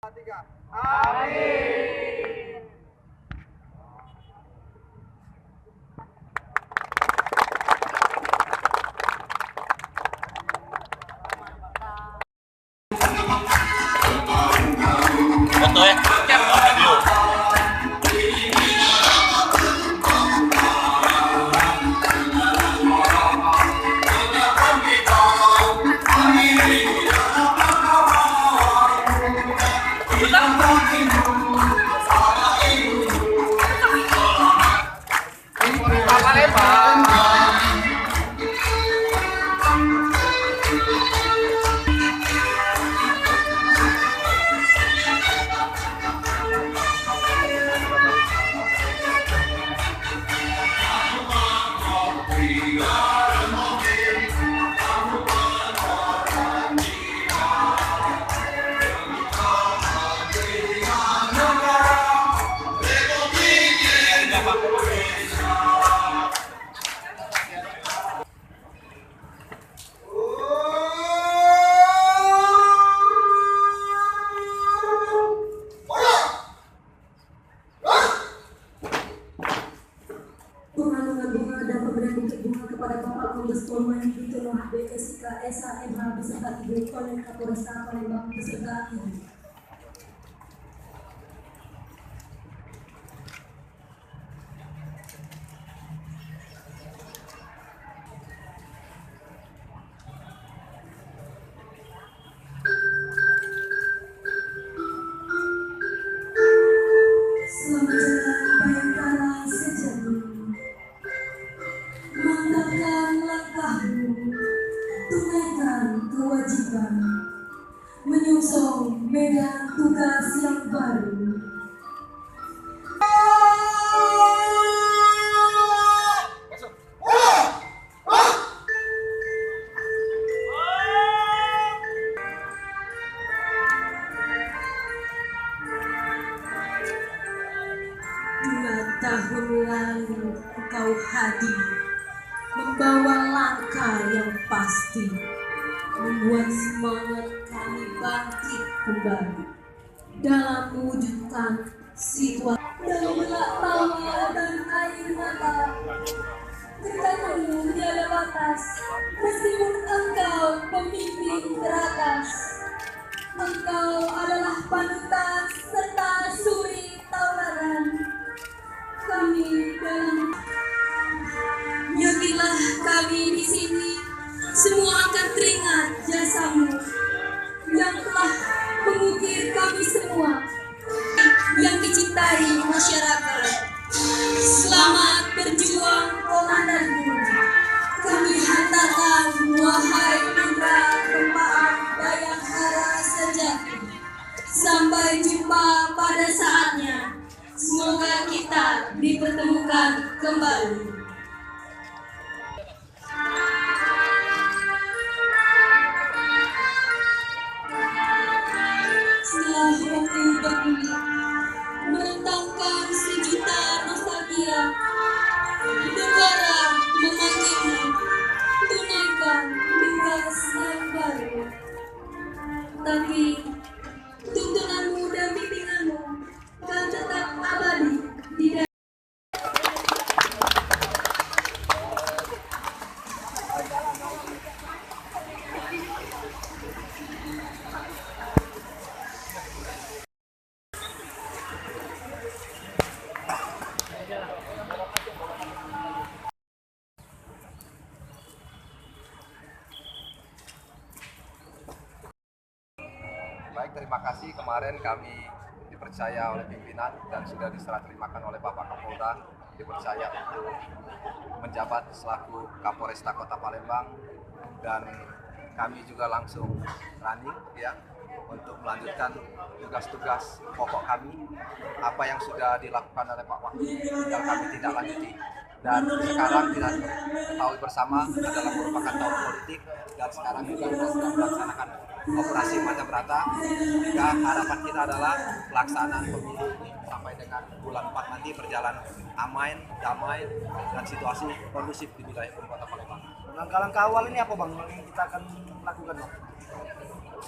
Tiga. Amin. Foto ya. Video. Penganuan bunga dan pemberian bukit bunga kepada Bapak Kombes Pol Mahdi Tono BSK SHMH beserta Ibu Kolonel Kapolresta Palembang beserta Ibu. Selamat jalan Bayangkara sejati. Mantapkan langkahmu, tunaikan kewajiban, menyongsong medan tugas yang baru. Dua tahun lalu engkau hadir, membawa langkah yang pasti, membuat semangat kami bangkit kembali dalam mewujudkan situasi. Dan gelak tawa dan air mata, cintamu tiada batas, meskipun engkau pemimpin teratas. Engkau adalah panutan serta suri tauladan kami dalam. Yakinlah kami di sini semua akan teringat jasamu yang telah mengukir kami semua yang dicintai masyarakat. Selamat berjuang komandanku. Kami hantarkan wahai putra tempaan Bayangkara sejati. Sampai jumpa pada saatnya. Semoga kita dipertemukan kembali. Setelah waktu bergulir, merentangkan sejuta nostalgia, negara memanggilmu, tunaikan tugas yang baru. Tapi tuntunanmu dan bimbinganmu kan tetap abadi di dalam. Baik, terima kasih. Kemarin kami dipercaya oleh pimpinan dan sudah diserah terimakan oleh Bapak Kapolda, dipercaya untuk menjabat selaku Kapolresta Kota Palembang, dan kami juga langsung running ya untuk melanjutkan tugas-tugas pokok kami. Apa yang sudah dilakukan oleh Pak Wakil tinggal kami tidak lanjuti. Dan sekarang kita ketahui bersama adalah merupakan tahun politik, dan sekarang juga kita sedang melaksanakan operasi Mata Berata. Jika harapan kita adalah pelaksanaan pemilu ini sampai dengan bulan 4 nanti berjalan aman, damai, dan situasi kondusif di wilayah Kota Palembang. Langkah-langkah awal ini apa Bang yang kita akan lakukan Bang?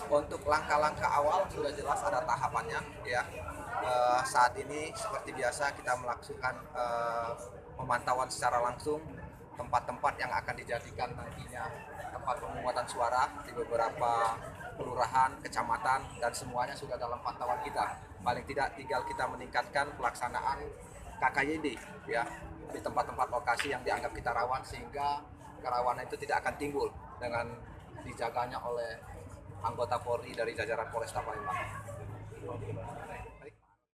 Untuk langkah-langkah awal sudah jelas ada tahapannya ya. Saat ini seperti biasa kita melakukan pemantauan secara langsung tempat-tempat yang akan dijadikan nantinya tempat pemungutan suara di beberapa kelurahan, kecamatan, dan semuanya sudah dalam pantauan kita. Paling tidak tinggal kita meningkatkan pelaksanaan KKYD ya di tempat-tempat lokasi yang dianggap kita rawan, sehingga kerawanan itu tidak akan timbul dengan dijaganya oleh anggota Polri dari jajaran Polresta Palembang.